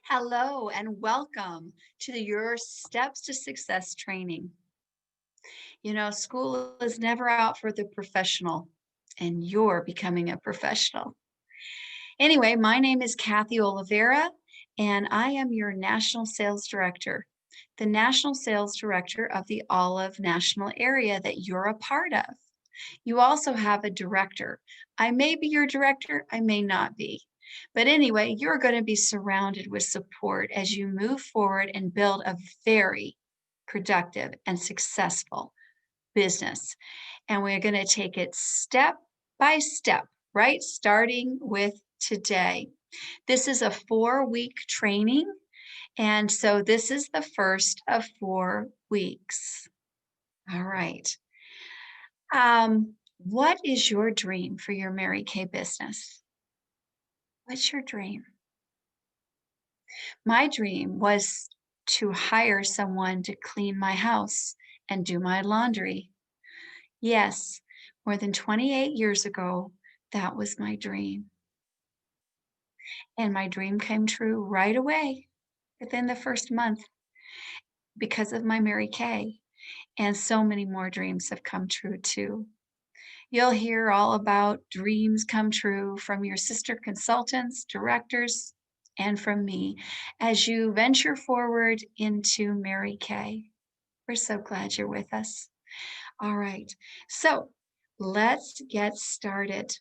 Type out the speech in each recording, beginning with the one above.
Hello and welcome to Your Steps to Success training. School is never out for the professional, and you're becoming a professional. Anyway, my name is Kathy Oliveira, and I am your National Sales Director, the National Sales Director of the Olive National Area that you're a part of. You also have a director. I may be your director, I may not be. But anyway, you're going to be surrounded with support as you move forward and build a very productive and successful business. And we're going to take it step by step, right? Starting with today. This is a 4-week training. And so this is the first of 4 weeks. All right. What is your dream for your Mary Kay business? What's your dream? My dream was to hire someone to clean my house and do my laundry. Yes, more than 28 years ago, that was my dream. And my dream came true right away within the first month because of my Mary Kay. And so many more dreams have come true too. You'll hear all about dreams come true from your sister consultants, directors, and from me as you venture forward into Mary Kay. We're so glad you're with us. All right, so let's get started.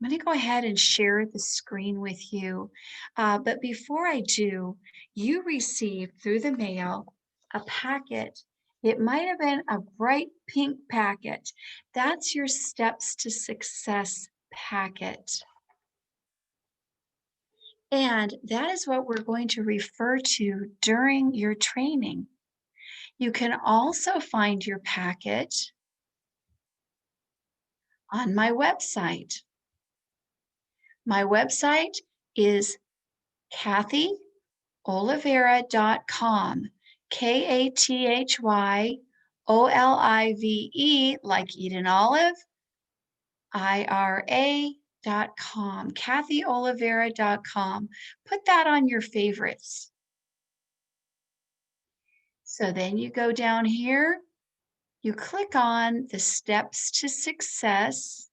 I'm going to go ahead and share the screen with you. But before I do, you received through the mail a packet. It might have been a bright pink packet. That's your Steps to Success packet. And that is what we're going to refer to during your training. You can also find your packet on my website. My website is KathyOliveira.com. KathyOlive, like eat an olive, IRA.com. KathyOliveira.com. Put that on your favorites. So then you go down here, you click on the Steps to Success,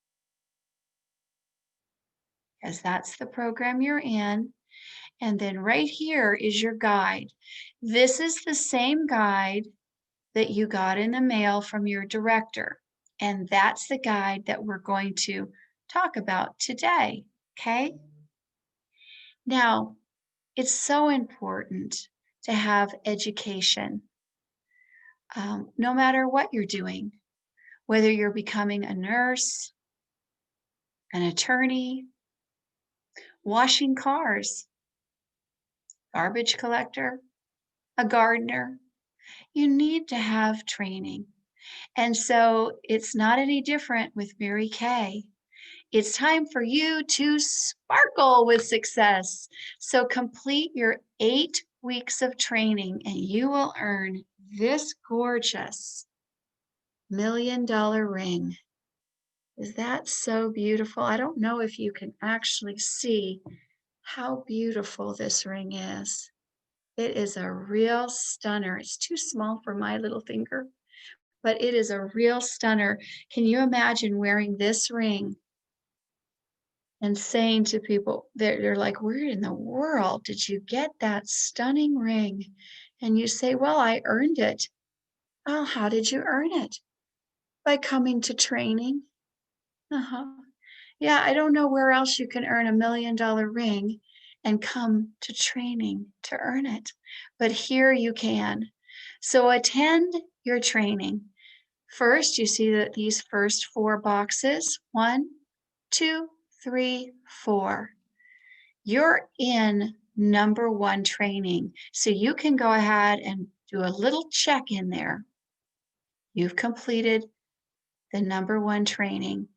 because that's the program you're in. And then right here is your guide. This is the same guide that you got in the mail from your director. And that's the guide that we're going to talk about today, okay? Now, it's so important to have education, no matter what you're doing, whether you're becoming a nurse, an attorney, washing cars, garbage collector, a gardener. You need to have training. And so it's not any different with Mary Kay. It's time for you to sparkle with success. So complete your 8 weeks of training and you will earn this gorgeous $1 million ring. Is that so beautiful? I don't know if you can actually see how beautiful this ring is. It is a real stunner. It's too small for my little finger, but it is a real stunner. Can you imagine wearing this ring and saying to people, they're like, where in the world did you get that stunning ring? And you say, well, I earned it. Oh, how did you earn it? By coming to training. Uh-huh. Yeah, I don't know where else you can earn $1 million ring and come to training to earn it, but here you can. So attend your training. First, you see that these first 4 boxes, 1, 2, 3, 4. You're in number 1 training. So you can go ahead and do a little check in there. You've completed the number 1 training.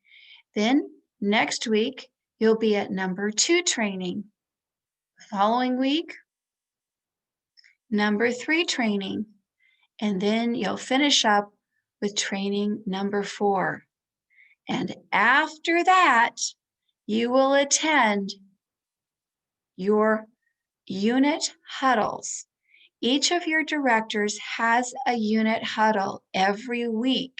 Then next week, you'll be at number 2 training. The following week, number 3 training. And then you'll finish up with training number 4. And after that, you will attend your unit huddles. Each of your directors has a unit huddle every week.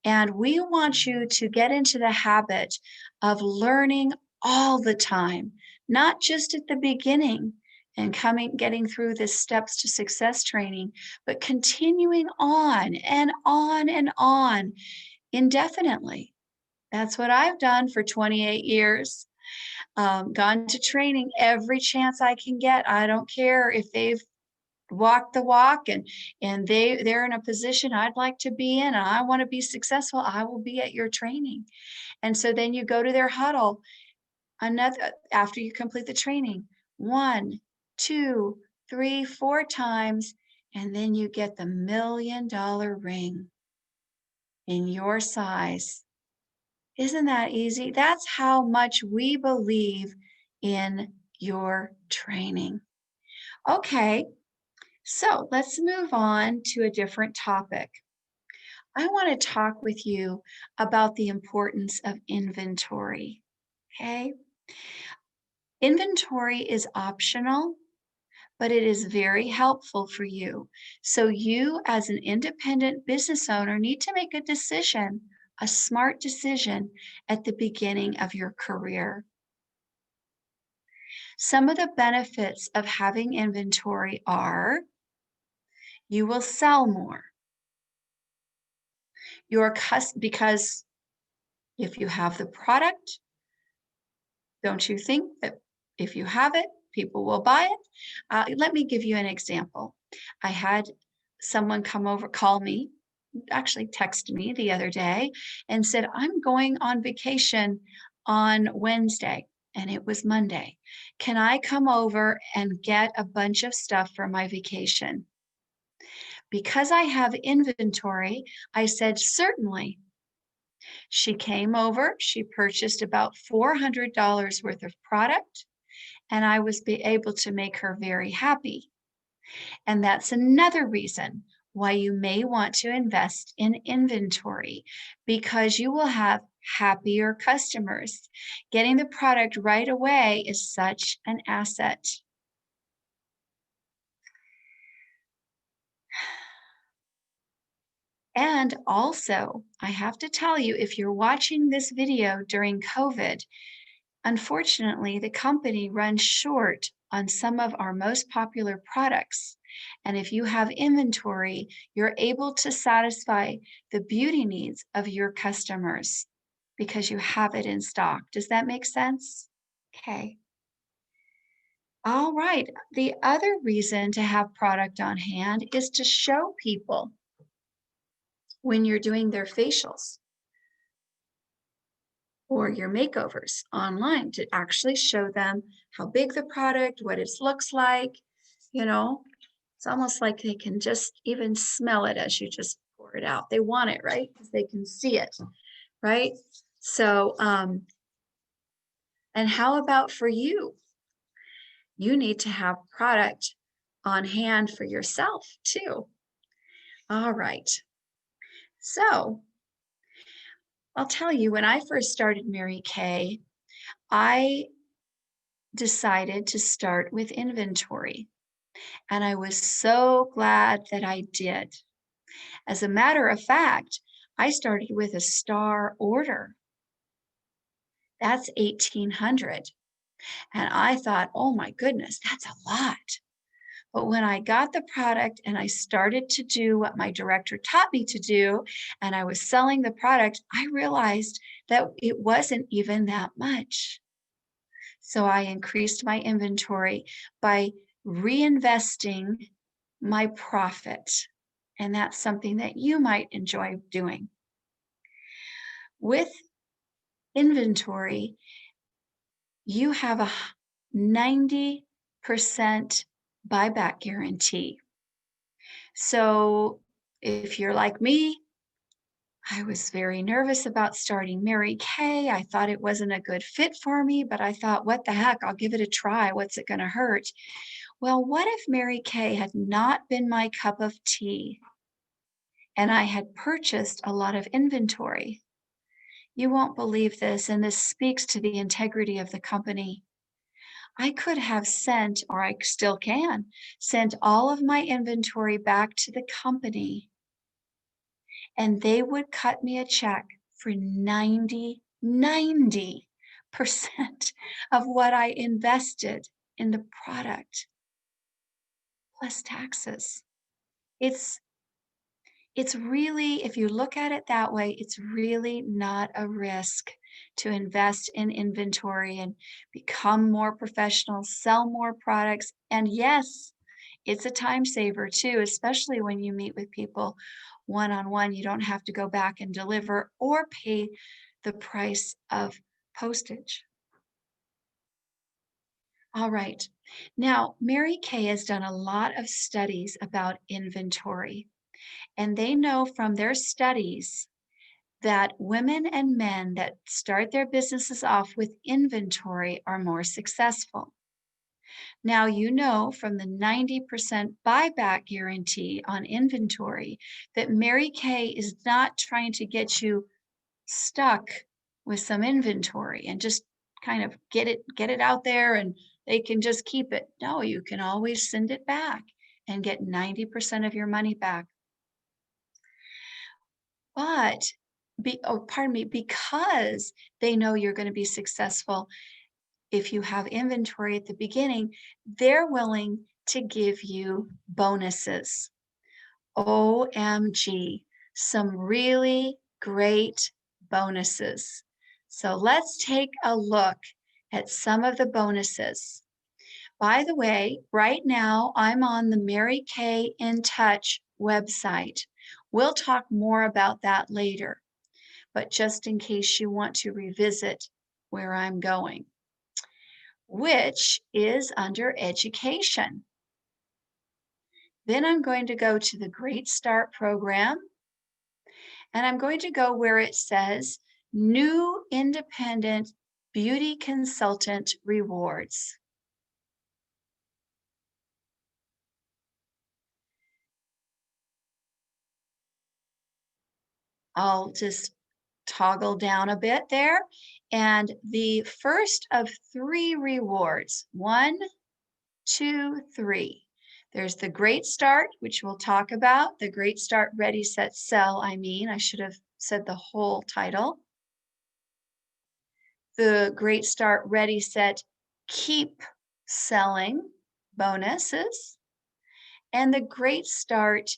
And we want you to get into the habit of learning all the time, not just at the beginning and getting through this steps to success training, but continuing on and on and on indefinitely. That's what I've done for 28 years. Gone to training every chance I can get. I don't care if they've walked the walk and they're in a position I'd like to be in and I want to be successful. I will be at your training. And so then you go to their huddle another after you complete the training, 1, 2, 3, 4 times, and then you get the $1 million ring in your size. Isn't that easy? That's how much we believe in your training. Okay, so let's move on to a different topic. I want to talk with you about the importance of inventory. Okay, inventory is optional, but it is very helpful for you. So, you as an independent business owner need to make a decision, a smart decision at the beginning of your career. Some of the benefits of having inventory are you will sell more. Because if you have the product, don't you think that if you have it, people will buy it? Let me give you an example. I had someone call me, actually text me the other day and said, I'm going on vacation on Wednesday. And it was Monday. Can I come over and get a bunch of stuff for my vacation? Because I have inventory, I said, certainly. She came over, she purchased about $400 worth of product, and I was able to make her very happy. And that's another reason why you may want to invest in inventory because you will have happier customers. Getting the product right away is such an asset. And also, I have to tell you, if you're watching this video during COVID, unfortunately, the company runs short on some of our most popular products. And if you have inventory, you're able to satisfy the beauty needs of your customers because you have it in stock. Does that make sense? Okay. All right. The other reason to have product on hand is to show people when you're doing their facials or your makeovers online to actually show them how big the product, what it looks like. You know, it's almost like they can just even smell it as you just pour it out. They want it, right? Because they can see it, right? So, and how about for you? You need to have product on hand for yourself too. All right. So, I'll tell you, when I first started Mary Kay, I decided to start with inventory. And I was so glad that I did. As a matter of fact, I started with a star order. That's 1,800. And I thought, oh my goodness, that's a lot. But when I got the product and I started to do what my director taught me to do, and I was selling the product, I realized that it wasn't even that much. So I increased my inventory by reinvesting my profit. And that's something that you might enjoy doing. With inventory, you have a 90% buyback guarantee. So if you're like me, I was very nervous about starting Mary Kay. I thought it wasn't a good fit for me, but I thought, what the heck? I'll give it a try. What's it going to hurt? Well, what if Mary Kay had not been my cup of tea and I had purchased a lot of inventory? You won't believe this, and this speaks to the integrity of the company. I could have sent, or I still can, send all of my inventory back to the company and they would cut me a check for 90% of what I invested in the product plus taxes. It's it's really, if you look at it that way, it's really not a risk to invest in inventory and become more professional, sell more products. And yes, it's a time saver too, especially when you meet with people one on one. You don't have to go back and deliver or pay the price of postage. All right. Now, Mary Kay has done a lot of studies about inventory, and they know from their studies that women and men that start their businesses off with inventory are more successful. Now, you know from the 90% buyback guarantee on inventory that Mary Kay is not trying to get you stuck with some inventory and just kind of get it out there and they can just keep it. No, you can always send it back and get 90% of your money back. But pardon me, because they know you're going to be successful if you have inventory at the beginning, they're willing to give you bonuses. OMG, some really great bonuses. So let's take a look at some of the bonuses. By the way, right now I'm on the Marykayintouch website. We'll talk more about that later, but just in case you want to revisit where I'm going, which is under education. Then I'm going to go to the Great Start program, and I'm going to go where it says New Independent Beauty Consultant Rewards. I'll just toggle down a bit there. And the first of 3 rewards, 1, 2, 3. There's the Great Start, which we'll talk about. The Great Start Ready, Set, Sell, I should have said the whole title. The Great Start Ready, Set, Keep Selling bonuses. And the Great Start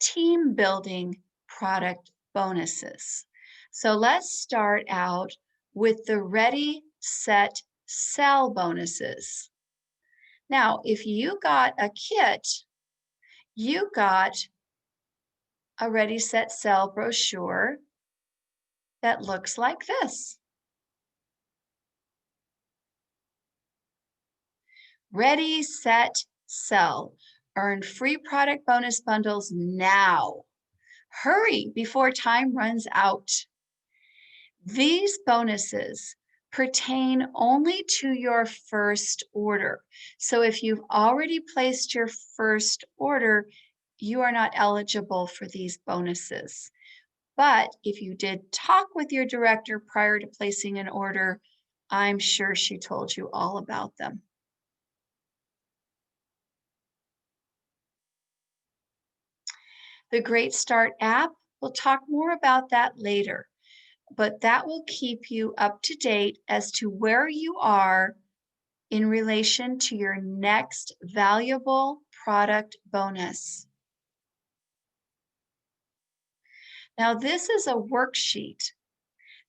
Team Building product bonuses. So let's start out with the Ready, Set, Sell bonuses. Now, if you got a kit, you got a Ready, Set, Sell brochure that looks like this. Ready, Set, Sell. Earn free product bonus bundles now. Hurry before time runs out. These bonuses pertain only to your first order. So if you've already placed your first order, you are not eligible for these bonuses. But if you did talk with your director prior to placing an order, I'm sure she told you all about them. The Great Start app, we'll talk more about that later, but that will keep you up to date as to where you are in relation to your next valuable product bonus. Now, this is a worksheet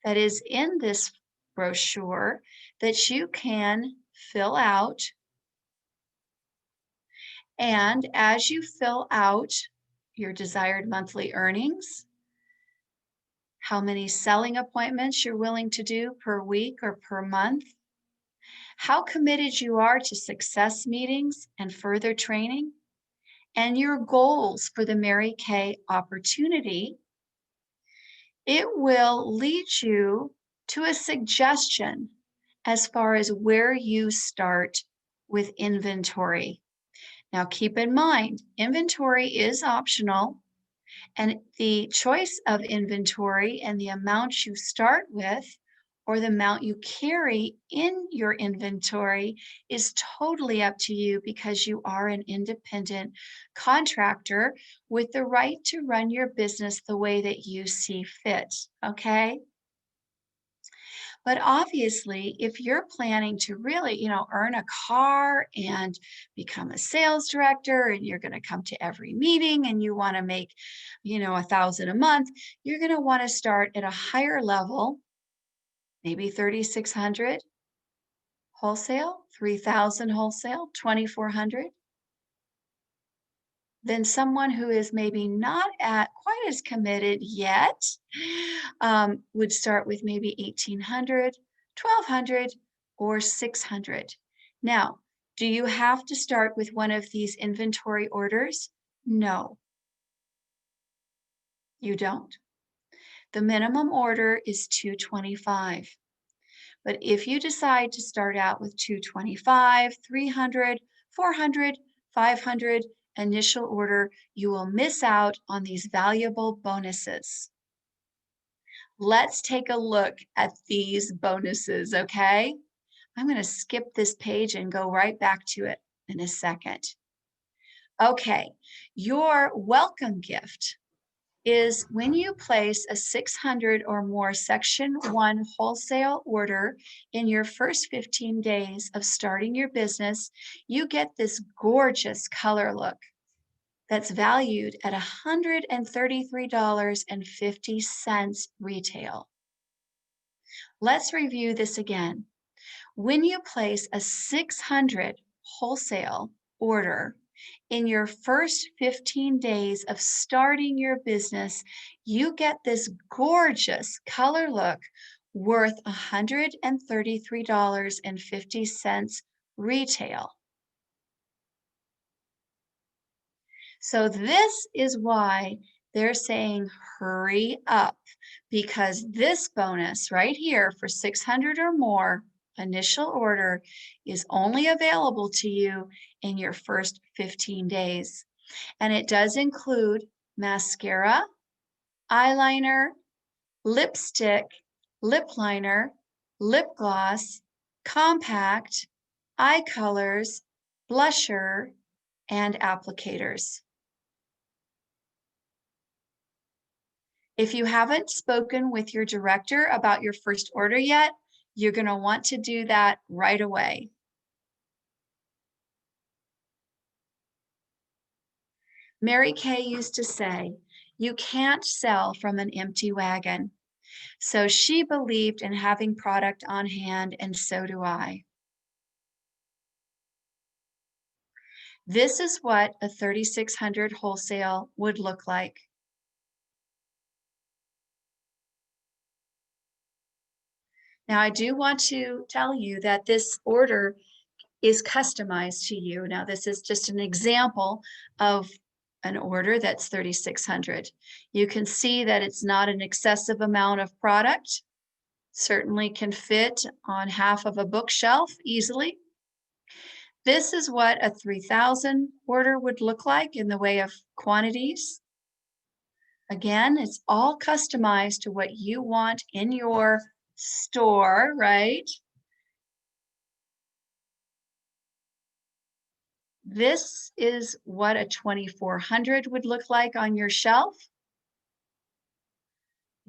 that is in this brochure that you can fill out. And as you fill out your desired monthly earnings, how many selling appointments you're willing to do per week or per month, how committed you are to success meetings and further training, and your goals for the Mary Kay opportunity, it will lead you to a suggestion as far as where you start with inventory. Now, keep in mind, inventory is optional, and the choice of inventory and the amount you start with or the amount you carry in your inventory is totally up to you because you are an independent contractor with the right to run your business the way that you see fit. Okay. But obviously, if you're planning to really, earn a car and become a sales director and you're going to come to every meeting and you want to make, 1,000 a month, you're going to want to start at a higher level, maybe 3,600 wholesale, 3,000 wholesale, 2,400. Than someone who is maybe not at quite as committed yet, would start with maybe 1,800, 1,200, or 600. Now, do you have to start with one of these inventory orders? No, you don't. The minimum order is 225. But if you decide to start out with 225, 300, 400, 500 initial order, you will miss out on these valuable bonuses. Let's take a look at these bonuses, okay? I'm going to skip this page and go right back to it in a second. Okay, your welcome gift is when you place a 600 or more Section 1 wholesale order in your first 15 days of starting your business, you get this gorgeous color look that's valued at $133.50 retail. Let's review this again. When you place a 600 wholesale order in your first 15 days of starting your business, you get this gorgeous color look worth $133.50 retail. So this is why they're saying hurry up, because this bonus right here for 600 or more initial order is only available to you in your first 15 days. And it does include mascara, eyeliner, lipstick, lip liner, lip gloss, compact, eye colors, blusher, and applicators. If you haven't spoken with your director about your first order yet, you're going to want to do that right away. Mary Kay used to say, "You can't sell from an empty wagon." So she believed in having product on hand, and so do I. This is what a 3,600 wholesale would look like. Now, I do want to tell you that this order is customized to you. Now, this is just an example of an order that's 3,600. You can see that it's not an excessive amount of product. Certainly can fit on half of a bookshelf easily. This is what a 3,000 order would look like in the way of quantities. Again, it's all customized to what you want in your store, right? This is what a 2,400 would look like on your shelf.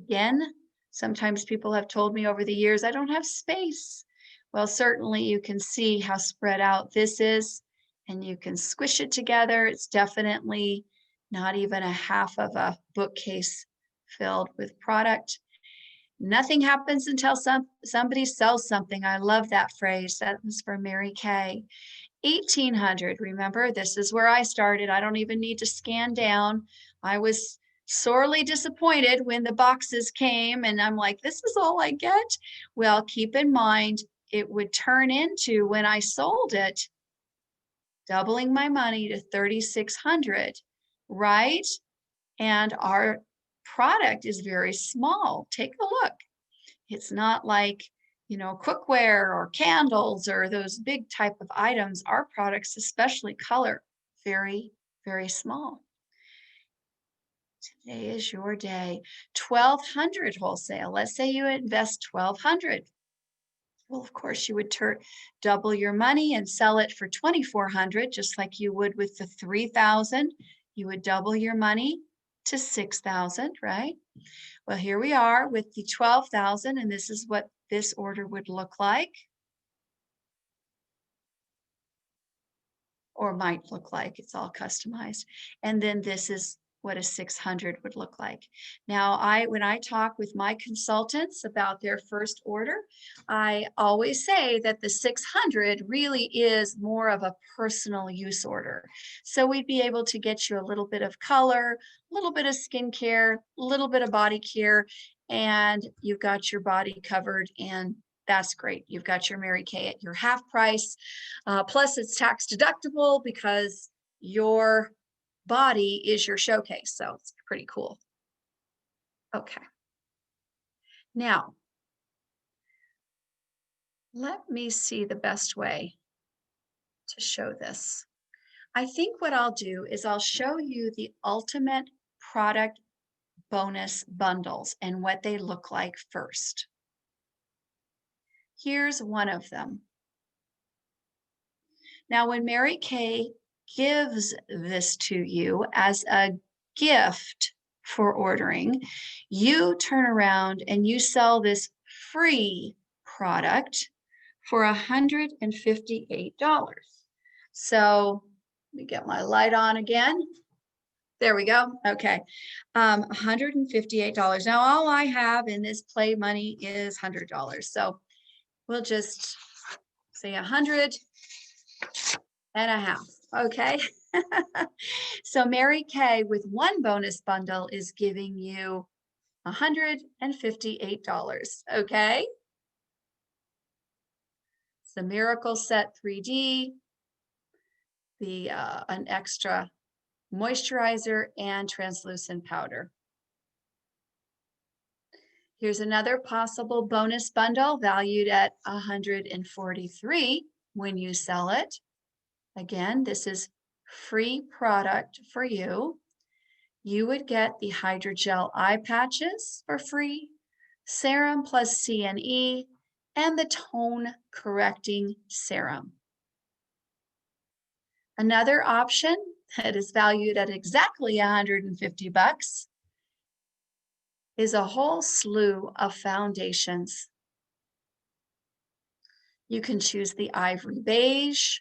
Again, sometimes people have told me over the years, I don't have space. Well, certainly you can see how spread out this is, and you can squish it together. It's definitely not even a half of a bookcase filled with product. Nothing happens until somebody sells something. I love that phrase. That was from Mary Kay. 1,800, remember, this is where I started. I don't even need to scan down. I was sorely disappointed when the boxes came and I'm like, this is all I get? Well, keep in mind, it would turn into, when I sold it, doubling my money to 3,600, right? And our product is very small. Take a look. It's not like, cookware or candles or those big type of items. Our products, especially color, very, very small. Today is your day. 1,200 wholesale. Let's say you invest 1,200. Well, of course, you would double your money and sell it for 2,400, just like you would with the 3,000. You would double your money to 6,000, right? Well, here we are with the 12,000, and this is what this order would look like, or might look like. It's all customized. And then this is what a 600 would look like. Now, when I talk with my consultants about their first order, I always say that the 600 really is more of a personal use order. So we'd be able to get you a little bit of color, a little bit of skincare, a little bit of body care, and you've got your body covered, and that's great. You've got your Mary Kay at your half price. Plus, it's tax deductible because your body is your showcase. So it's pretty cool. Okay. Now, let me see the best way to show this. I think what I'll do is I'll show you the ultimate product bonus bundles and what they look like first. Here's one of them. Now, when Mary Kay gives this to you as a gift for ordering, you turn around and you sell this free product for $158. So let me get my light on again. There we go. Okay. $158. Now, all I have in this play money is $100. So we'll just say 100 and a half. Okay. So Mary Kay with one bonus bundle is giving you $158. Okay. It's the Miracle Set 3D, an extra moisturizer and translucent powder. Here's another possible bonus bundle valued at $143 when you sell it. Again, this is free product for you. You would get the hydrogel eye patches for free, serum plus CNE, and the tone correcting serum. Another option that is valued at exactly $150 is a whole slew of foundations. You can choose the ivory beige,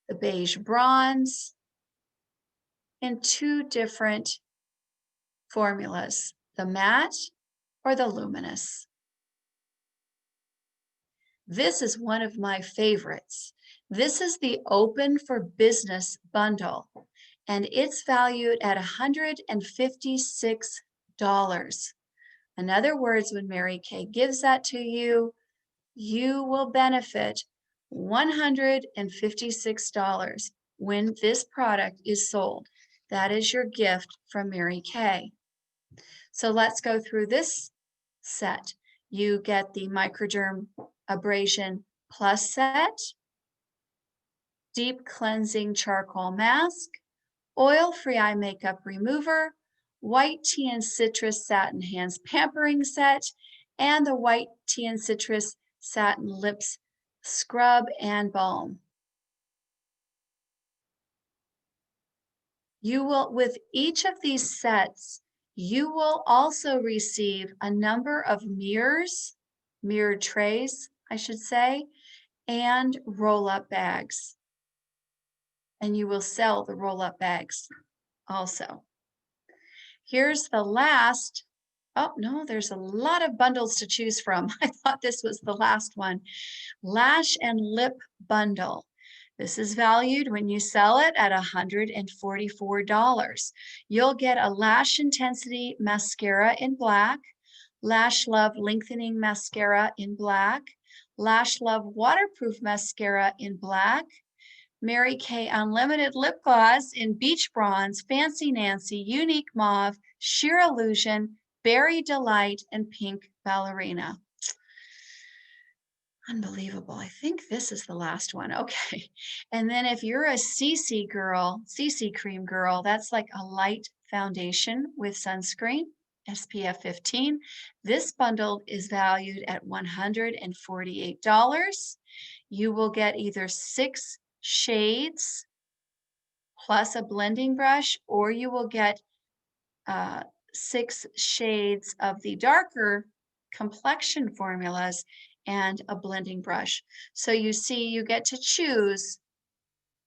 the beige bronze, in two different formulas, the matte or the luminous. This is one of my favorites. This is the Open for Business bundle, and it's valued at $156. In other words, when Mary Kay gives that to you, you will benefit $156 when this product is sold. That is your gift from Mary Kay. So let's go through this set. You get the Microderm Abrasion Plus set, Deep Cleansing Charcoal Mask, Oil-Free Eye Makeup Remover, White Tea and Citrus Satin Hands Pampering Set, and the White Tea and Citrus Satin Lips Scrub and Balm. You will, with each of these sets, you will also receive a number of mirrors, mirrored trays, I should say, and roll-up bags. And you will sell the roll-up bags also. Here's the last. Oh, no, there's a lot of bundles to choose from. I thought this was the last one. Lash and Lip Bundle. This is valued when you sell it at $144. You'll get a Lash Intensity Mascara in black, Lash Love Lengthening Mascara in black, Lash Love Waterproof Mascara in black, Mary Kay Unlimited Lip Gloss in Beach Bronze, Fancy Nancy, Unique Mauve, Sheer Illusion, Berry Delight, and Pink Ballerina. Unbelievable. I think this is the last one. Okay. And then if you're a CC girl, CC cream girl, that's like a light foundation with sunscreen, SPF 15. This bundle is valued at $148. You will get either 6 shades plus a blending brush, or you will get 6 shades of the darker complexion formulas and a blending brush. So you see, you get to choose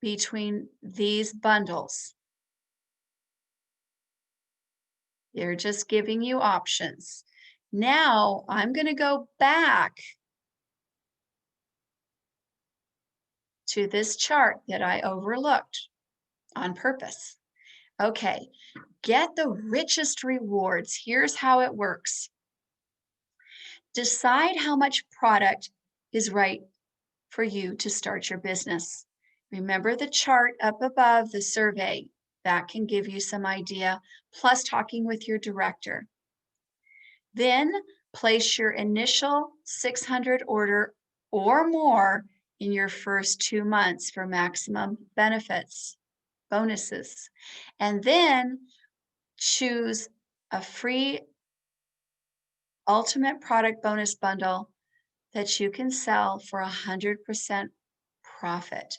between these bundles. They're just giving you options. Now I'm going to go back to this chart that I overlooked on purpose. Okay, get the richest rewards. Here's how it works. Decide how much product is right for you to start your business. Remember the chart up above, the survey. That can give you some idea, plus talking with your director. Then place your initial 600 order or more in your first 2 months for maximum benefits, bonuses. And then choose a free ultimate product bonus bundle that you can sell for 100% profit.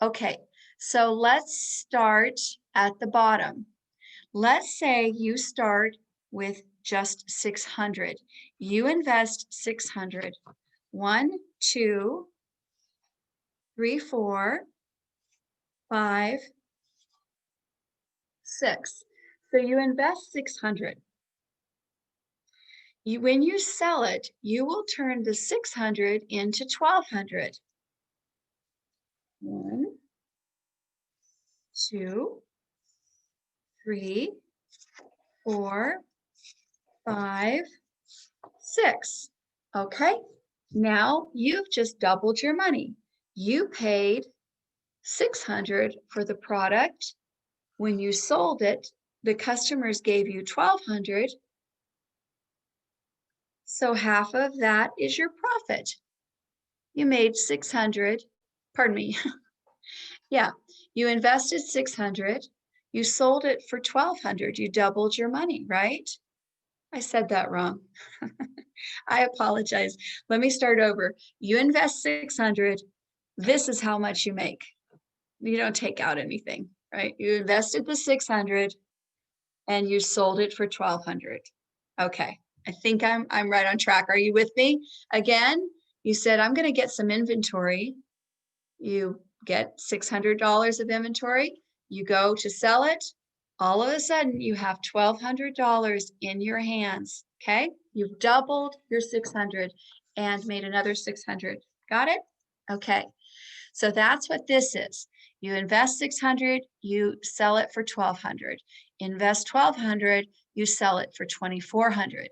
Okay, so let's start at the bottom. Let's say you start with just 600. You invest 600. 1, 2, 3, 4, 5, 6. So you invest 600. When you sell it, you will turn the 600 into 1,200. 1, 2, 3, 4, 5, 6. Okay, now you've just doubled your money. You paid 600 for the product. When you sold it, the customers gave you 1,200. So half of that is your profit. You made 600, pardon me. Yeah, you invested 600. You sold it for 1,200. You doubled your money, right? I said that wrong. I apologize. Let me start over. You invest 600. This is how much you make. You don't take out anything, right? You invested the 600 and you sold it for 1,200. Okay, I think I'm right on track. Are you with me? Again, you said, I'm going to get some inventory. You get $600 of inventory. You go to sell it. All of a sudden, you have $1,200 in your hands, okay? You've doubled your 600 and made another 600. Got it? Okay, so that's what this is. You invest 600, you sell it for 1,200. Invest 1,200, you sell it for 2,400.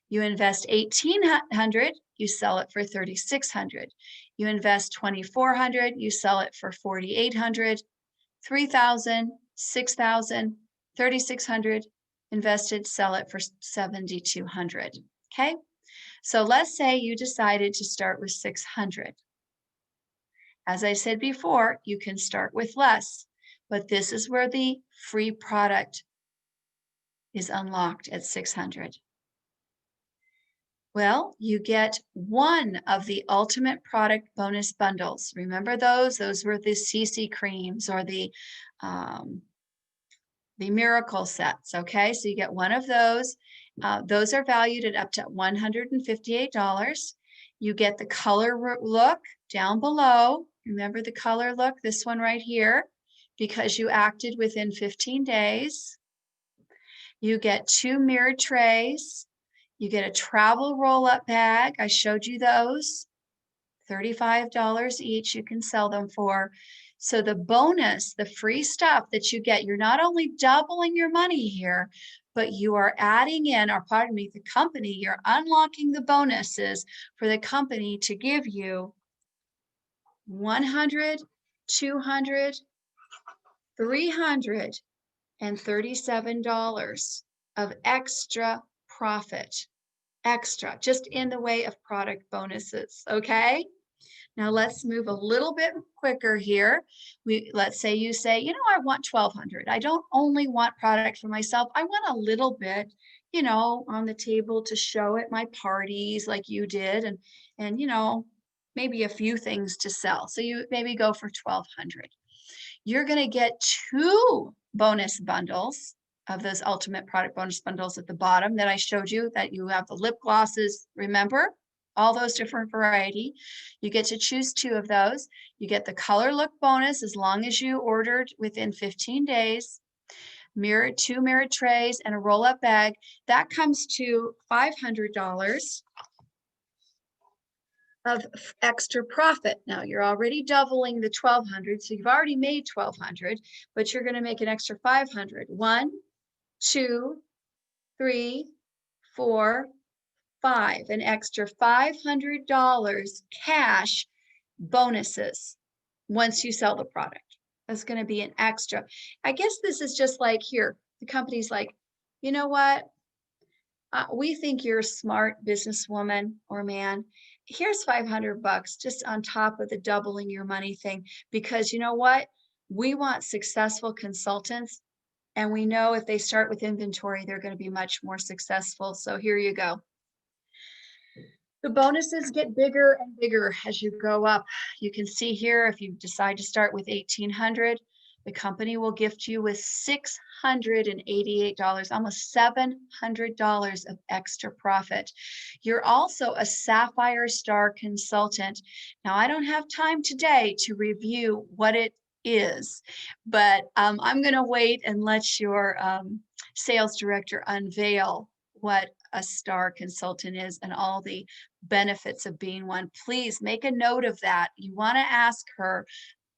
You invest 1,800, you sell it for 3,600. You invest 2,400, you sell it for 4,800. 3,000, 6,000, 3,600 invested, sell it for 7,200. Okay, so let's say you decided to start with 600. As I said before, you can start with less, but this is where the free product is unlocked at 600. Well, you get one of the ultimate product bonus bundles. Remember those? Those were the CC creams or the miracle sets, okay? So you get one of those. Those are valued at up to $158. You get the color look down below. Remember the color look, this one right here, because you acted within 15 days. You get 2 mirrored trays. You get a travel roll-up bag. I showed you those. $35 each you can sell them for. So the bonus, the free stuff that you get, you're not only doubling your money here, but you are adding in, or pardon me, the company, you're unlocking the bonuses for the company to give you $100, $200, $337 of extra profit. Extra, just in the way of product bonuses, okay? Now let's move a little bit quicker here. Let's say you say, you know, I want 1200. I don't only want product for myself. I want a little bit, you know, on the table to show at my parties like you did and you know, maybe a few things to sell. So you maybe go for 1200. You're going to get 2 bonus bundles of those ultimate product bonus bundles at the bottom that I showed you, that you have the lip glosses, remember? All those different variety. You get to choose 2 of those. You get the color look bonus as long as you ordered within 15 days. 2 mirrored trays and a roll-up bag. That comes to $500 of extra profit. Now you're already doubling the 1200, so you've already made 1200, but you're going to make an extra 500. 1, 2, 3, 4, 5, an extra $500 cash bonuses once you sell the product. That's going to be an extra. I guess this is just like here, the company's like, you know what? We think you're a smart businesswoman or man. Here's 500 bucks just on top of the doubling your money thing, because you know what? We want successful consultants, and we know if they start with inventory, they're going to be much more successful. So here you go. The bonuses get bigger and bigger as you go up. You can see here, if you decide to start with 1800, the company will gift you with $688, almost $700 of extra profit. You're also a Sapphire Star consultant. Now, I don't have time today to review what it is, but I'm going to wait and let your sales director unveil what a star consultant is and all the benefits of being one. Please make a note of that. You want to ask her,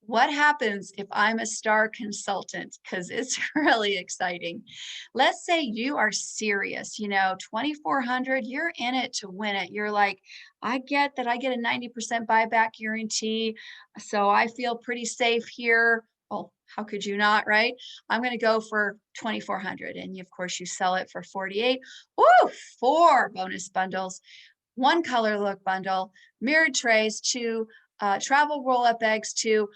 what happens if I'm a star consultant? Because it's really exciting. Let's say you are serious, you know, 2400, you're in it to win it. You're like, I get that I get a 90% buyback guarantee, so I feel pretty safe here. Well, how could you not, right? I'm going to go for 2400, and of course you sell it for 48. Woo, 4 bonus bundles, 1 color look bundle, mirrored trays, 2 travel roll-up bags, 2.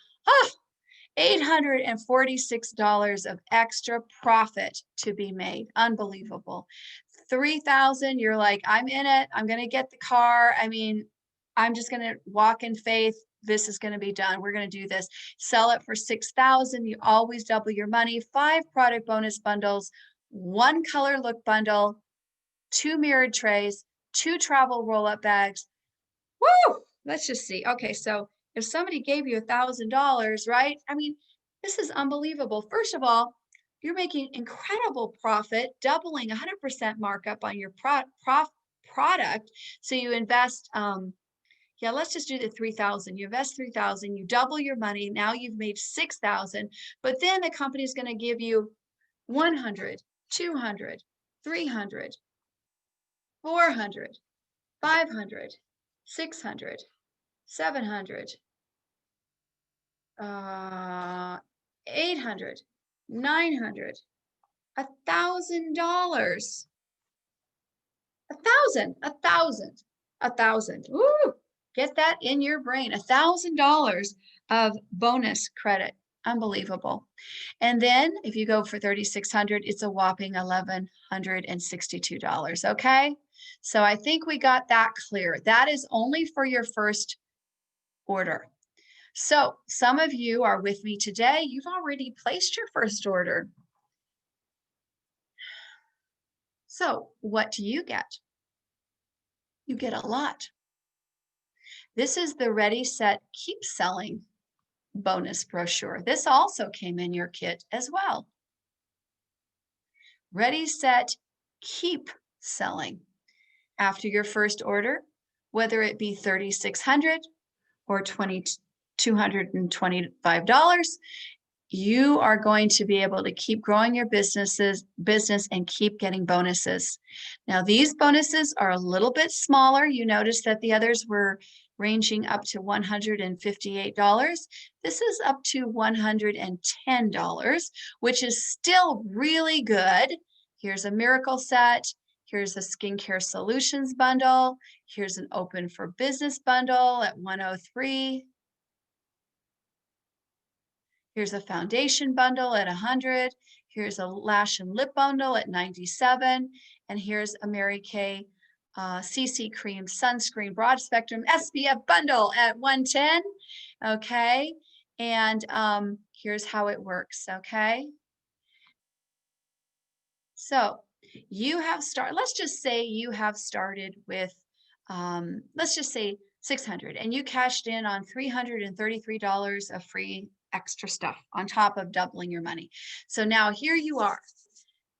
$846 of extra profit to be made. Unbelievable. 3,000, you're like, I'm in it. I'm going to get the car. I mean, I'm just going to walk in faith. This is going to be done. We're going to do this. Sell it for 6,000. You always double your money. 5 product bonus bundles, 1 color look bundle, 2 mirrored trays, 2 travel roll-up bags. Woo! Let's just see. Okay, so if somebody gave you $1,000, right? I mean, this is unbelievable. First of all, you're making incredible profit, doubling 100% markup on your product. So you invest, yeah, let's just do the 3,000. You invest 3,000, you double your money. Now you've made 6,000, but then the company's going to give you 100, 200, 300, 400, 500, 600, 700, 800, 900, $1,000, a thousand. Ooh, get that in your brain. $1,000 of bonus credit. Unbelievable. And then if you go for 3,600, it's a whopping $1,162. Okay. So I think we got that clear. That is only for your first order. So some of you are with me today. You've already placed your first order. So what do you get? You get a lot. This is the Ready, Set, Keep Selling bonus brochure. This also came in your kit as well. Ready, Set, Keep Selling. After your first order, whether it be $3,600 or $2,225, you are going to be able to keep growing your business and keep getting bonuses. Now, these bonuses are a little bit smaller. You notice that the others were ranging up to $158. This is up to $110, which is still really good. Here's a miracle set. Here's a skincare solutions bundle. Here's an open for business bundle at 103. Here's a foundation bundle at 100. Here's a lash and lip bundle at 97. And here's a Mary Kay CC cream sunscreen broad spectrum SPF bundle at 110. Okay. And here's how it works. Okay. So you have started, let's just say you have started with, let's just say 600 and you cashed in on $333 of free extra stuff on top of doubling your money. So now here you are.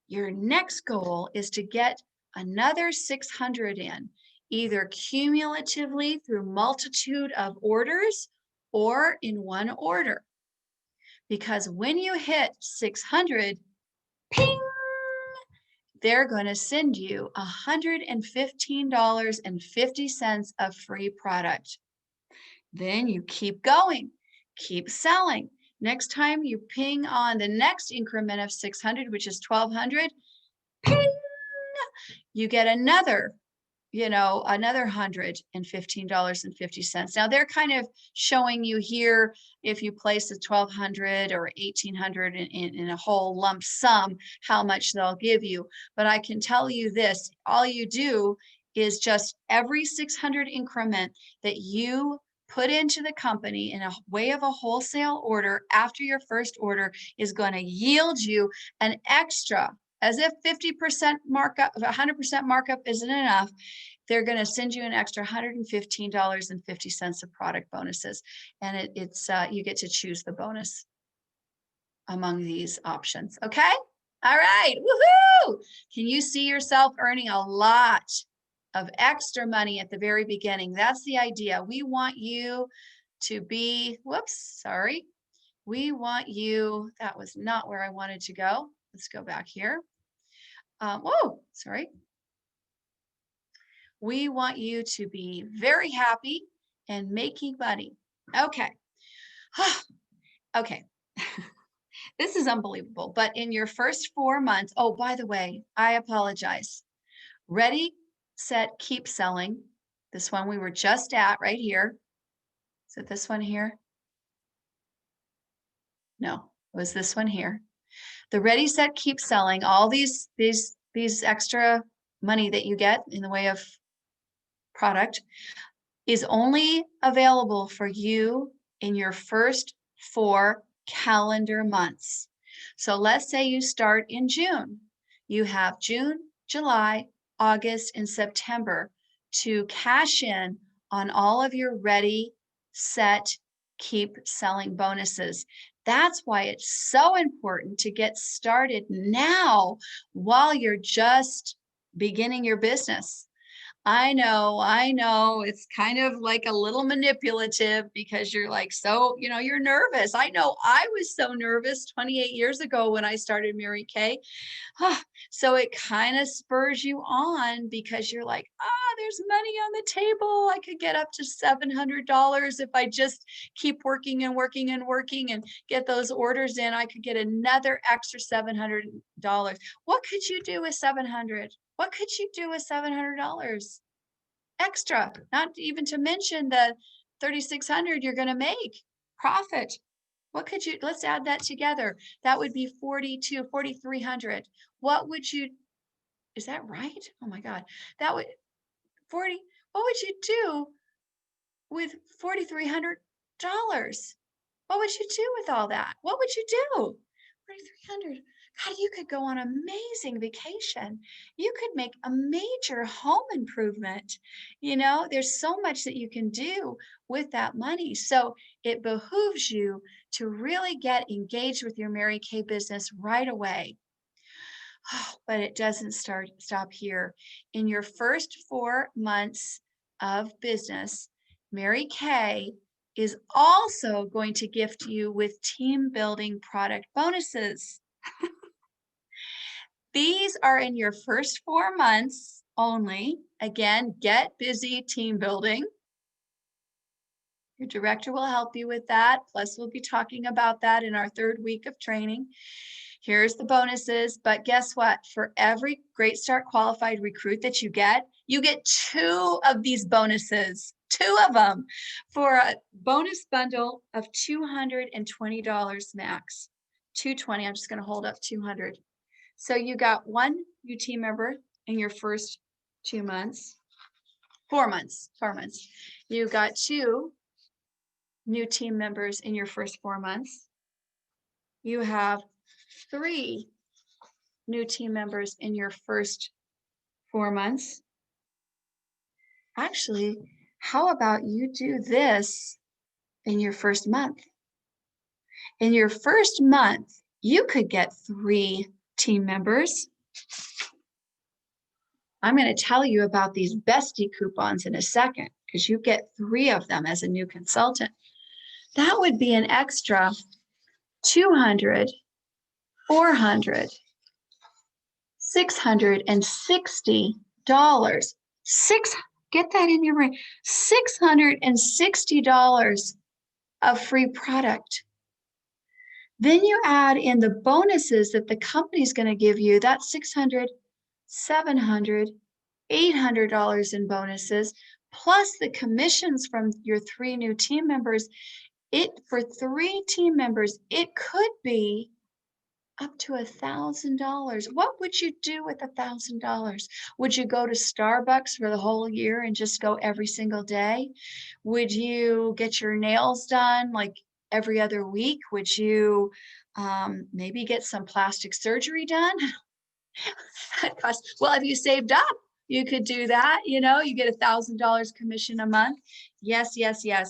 Your next goal is to get another 600 in, either cumulatively through multitude of orders or in one order. Because when you hit 600, ping, they're going to send you $115.50 of free product. Then you keep going, keep selling. Next time you ping on the next increment of 600, which is 1200, ping, you get another another $115.50. Now they're kind of showing you here, if you place a 1200 or 1800 in a whole lump sum, how much they'll give you. But I can tell you this, all you do is just every 600 increment that you put into the company in a way of a wholesale order after your first order is going to yield you an extra, as if 50% markup, 100% markup isn't enough, they're going to send you an extra $115.50 of product bonuses. And it's you get to choose the bonus among these options. Okay. All right. Woohoo! Can you see yourself earning a lot of extra money at the very beginning? That's the idea. We want you to be, whoops, sorry. We want you, that was not where I wanted to go. Let's go back here. Whoa, sorry. We want you to be very happy and making money. Okay. Okay. This is unbelievable. But in your first 4 months, oh, by the way, I apologize. Ready, set, keep selling. This one we were just at right here. Is it this one here? No, it was this one here. The ready, set, keep selling, all these extra money that you get in the way of product is only available for you in your first 4 calendar months. So let's say you start in June. You have June, July, August, and September to cash in on all of your ready, set, keep selling bonuses. That's why it's so important to get started now while you're just beginning your business. I know, it's kind of like a little manipulative because you're like, so, you're nervous. I know I was so nervous 28 years ago when I started Mary Kay. So it kind of spurs you on because you're like, there's money on the table. I could get up to $700 if I just keep working and working and working and get those orders in. I could get another extra $700. What could you do with 700? What could you do with $700 extra? Not even to mention the 3,600 you're going to make profit. What could you, let's add that together. That would be 4,300. What would you, is that right? Oh my God. That would, 40, what would you do with $4,300? What would you do with all that? What would you do? 4,300. God, you could go on an amazing vacation. You could make a major home improvement. There's so much that you can do with that money. So it behooves you to really get engaged with your Mary Kay business right away. But it doesn't stop here. In your first 4 months of business, Mary Kay is also going to gift you with team building product bonuses. These are in your first 4 months only. Again, get busy team building. Your director will help you with that. Plus, we'll be talking about that in our 3rd week of training. Here's the bonuses, but guess what? For every Great Start qualified recruit that you get 2 of these bonuses, 2 of them, for a bonus bundle of $220 max. $220, I'm just gonna hold up 200. So you got 1 new team member in your first 2 months, 4 months. You got 2 new team members in your first 4 months. You have 3 new team members in your first 4 months. Actually, how about you do this in your first month? In your first month, you could get 3 team members. I'm going to tell you about these Bestie coupons in a second because you get 3 of them as a new consultant. That would be an extra $200, $400, $660. Get that in your brain. $660 of free product. Then you add in the bonuses that the company's going to give you. That's $600, $700, $800 in bonuses, plus the commissions from your 3 new team members. For 3 team members, it could be up to $1,000. What would you do with $1,000? Would you go to Starbucks for the whole year and just go every single day? Would you get your nails done like every other week? Would you maybe get some plastic surgery done? Well, if you saved up, you could do that. You get $1,000 commission a month. Yes.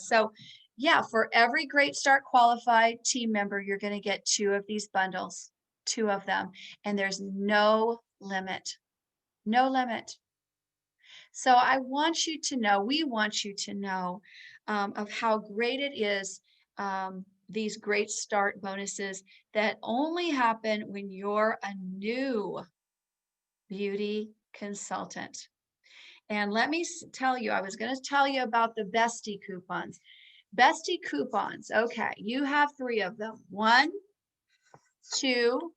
So yeah, for every Great Start qualified team member, you're going to get 2 of these bundles, 2 of them, and there's no limit. So we want you to know of how great it is, these Great Start bonuses that only happen when you're a new beauty consultant. And let me tell you, I was going to tell you about the Bestie coupons. Bestie coupons, okay, you have 3 of them. 1, 2,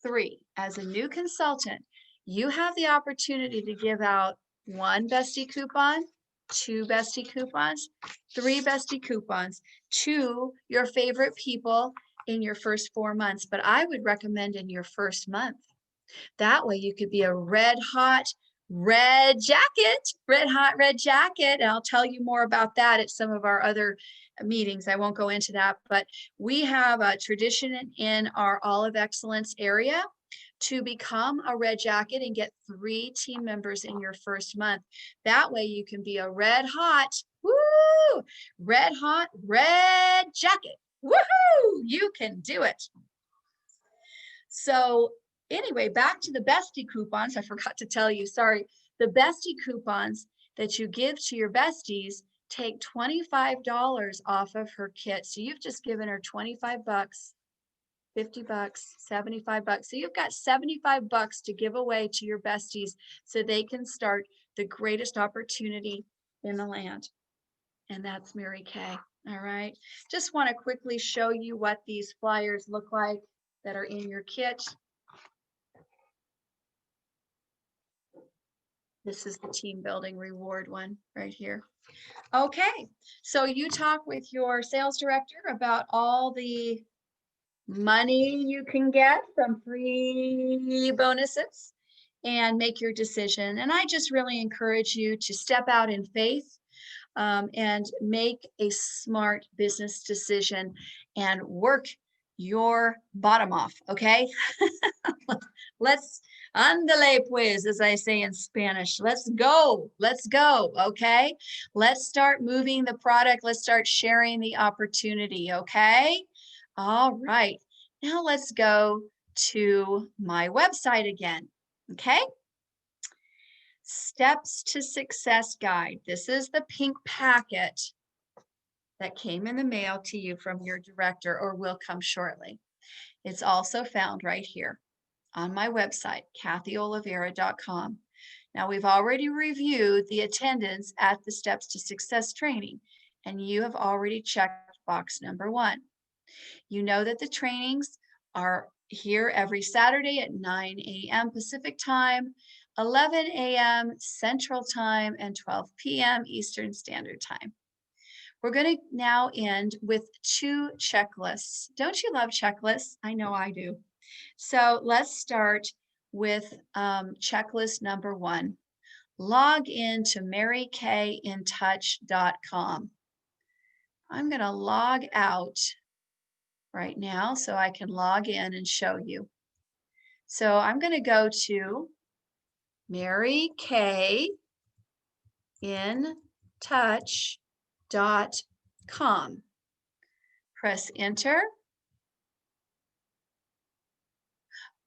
3. As a new consultant, you have the opportunity to give out 1 Bestie coupon, 2 Bestie coupons, 3 Bestie coupons to your favorite people in your first 4 months. But I would recommend in your first month. That way you could be a red hot red jacket. And I'll tell you more about that at some of our other meetings. I won't go into that, but we have a tradition in our Olive Excellence area to become a red jacket and get 3 team members in your first month. That way you can be a red hot red jacket. Woohoo! You can do it. So anyway, back to the Bestie coupons. I forgot to tell you, sorry. The Bestie coupons that you give to your besties take $25 off of her kit. So you've just given her $25, $50, $75. So you've got $75 to give away to your besties so they can start the greatest opportunity in the land. And that's Mary Kay. All right. Just want to quickly show you what these flyers look like that are in your kit. This is the team building reward one right here. Okay, so you talk with your sales director about all the money you can get from free bonuses and make your decision. And I just really encourage you to step out in faith and make a smart business decision and work your bottom off, okay? Let's andale pues, as I say in Spanish. Let's go, okay? Let's start moving the product. Let's start sharing the opportunity, okay? All right, now let's go to my website again, okay? Steps to Success Guide. This is the pink packet that came in the mail to you from your director or will come shortly. It's also found right here on my website, kathyolivera.com. Now, we've already reviewed the attendance at the Steps to Success training, and you have already checked box number 1. You know that the trainings are here every Saturday at 9 a.m. Pacific time, 11 a.m. Central Time, and 12 p.m. Eastern Standard Time. We're going to now end with 2 checklists. Don't you love checklists? I know I do. So let's start with checklist number 1. Log in to Marykayintouch.com. I'm going to log out right now so I can log in and show you. So I'm going to go to Marykayintouch.com. Press enter.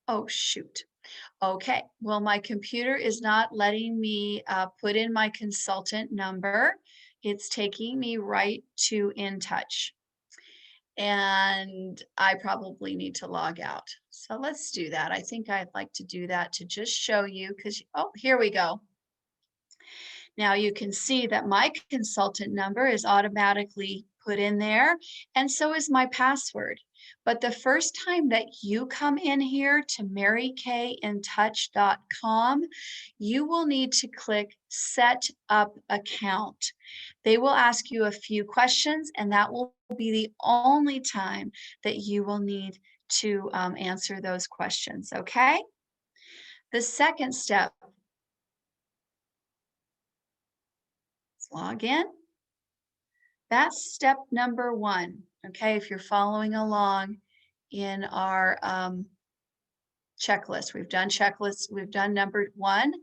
Oh, shoot. Okay, well, my computer is not letting me put in my consultant number. It's taking me right to InTouch. And I probably need to log out. So let's do that. I think I'd like to do that to just show you because, oh, here we go. Now you can see that my consultant number is automatically put in there, and so is my password. But the first time that you come in here to marykayintouch.com, you will need to click Set Up Account. They will ask you a few questions, and that will be the only time that you will need to answer those questions, okay? The second step, log in. That's step number 1, okay, if you're following along in our checklist. We've done checklists. We've done number 1.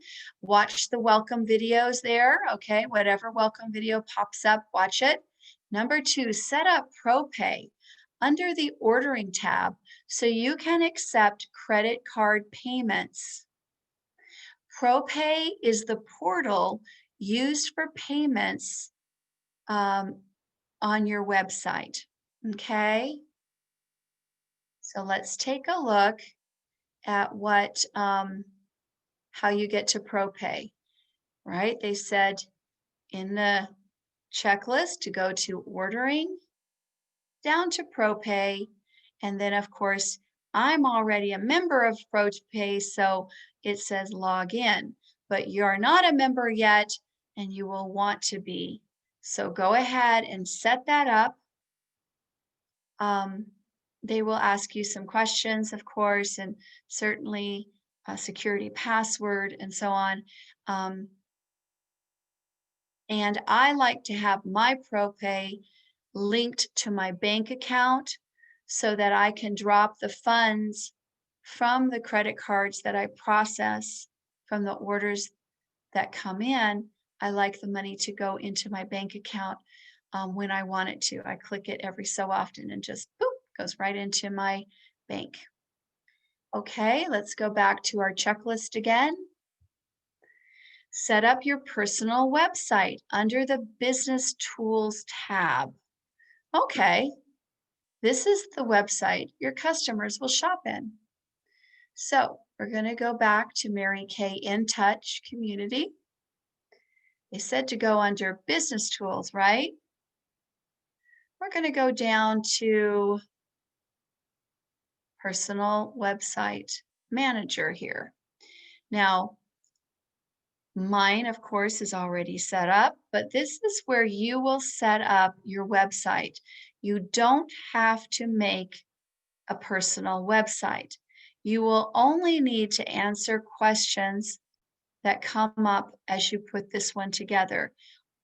Watch the welcome videos there, okay? Whatever welcome video pops up, watch it. Number 2, set up ProPay under the ordering tab so you can accept credit card payments. ProPay is the portal used for payments on your website, okay? So let's take a look at what, how you get to ProPay, right? They said in the checklist to go to ordering, down to ProPay, and then of course, I'm already a member of ProPay, so it says log in, but you're not a member yet, and you will want to be. So go ahead and set that up. They will ask you some questions, of course, and certainly a security password and so on. And I like to have my ProPay linked to my bank account so that I can drop the funds from the credit cards that I process from the orders that come in. I like the money to go into my bank account when I want it to. I click it every so often and just boop, goes right into my bank. Okay, let's go back to our checklist again. Set up your personal website under the Business Tools tab. Okay, this is the website your customers will shop in. So we're going to go back to Marykayintouch Community. They said to go under Business Tools, right? We're going to go down to Personal Website Manager here. Now, mine, of course, is already set up, but this is where you will set up your website. You don't have to make a personal website. You will only need to answer questions that come up as you put this one together.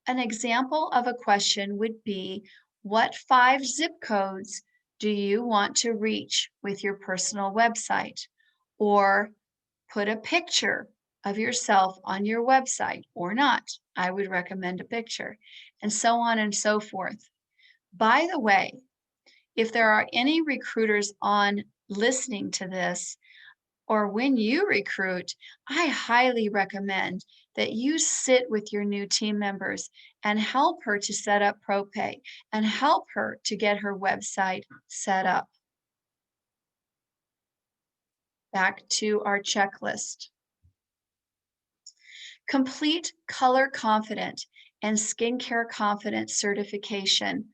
An example of a question would be, what 5 zip codes do you want to reach with your personal website? Or put a picture of yourself on your website or not. I would recommend a picture, and so on and so forth. By the way, if there are any recruiters on listening to this, or when you recruit, I highly recommend that you sit with your new team members and help her to set up ProPay and help her to get her website set up. Back to our checklist. Complete Color Confident and Skincare Confident certification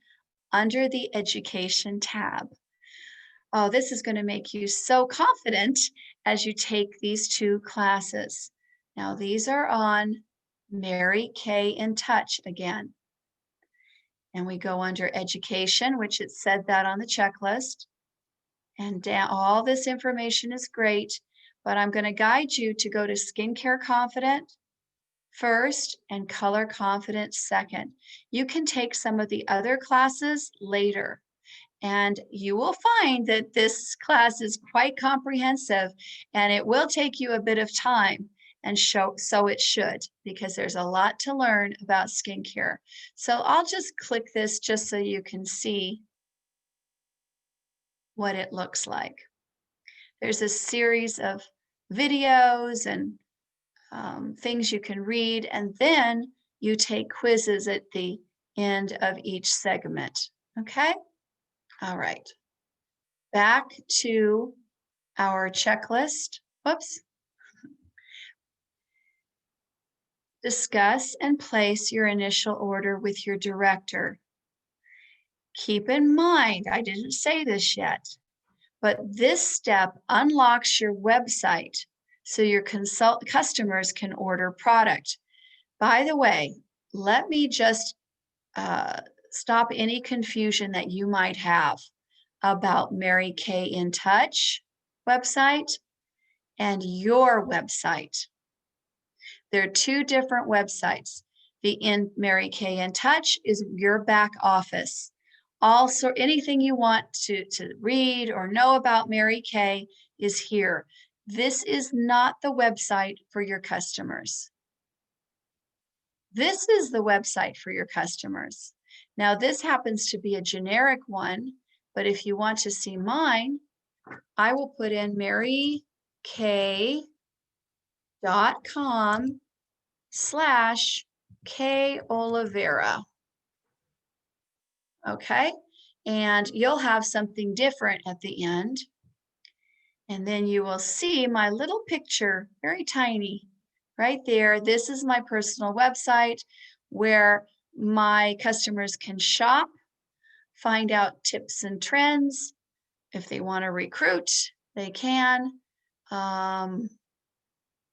under the Education tab. Oh, this is going to make you so confident as you take these two classes. Now, these are on Marykayintouch again. And we go under education, which it said that on the checklist. And down, all this information is great, but I'm going to guide you to go to Skincare Confident first and Color Confident second. You can take some of the other classes later. And you will find that this class is quite comprehensive and it will take you a bit of time and so it should, because there's a lot to learn about skincare. So I'll just click this just so you can see what it looks like. There's a series of videos and things you can read, and then you take quizzes at the end of each segment. Okay? All right. Back to our checklist. Whoops. Discuss and place your initial order with your director. Keep in mind, I didn't say this yet, but this step unlocks your website so your customers can order product. By the way, let me just stop any confusion that you might have about Marykayintouch website and your website. There are two different websites. The Marykayintouch is your back office. Also, anything you want to read or know about Mary Kay is here. This is not the website for your customers. This is the website for your customers. Now, this happens to be a generic one, but if you want to see mine, I will put in marykay.com/K Oliveira. Okay, and you'll have something different at the end. And then you will see my little picture, very tiny, right there. This is my personal website where my customers can shop, find out tips and trends. If they want to recruit, they can. My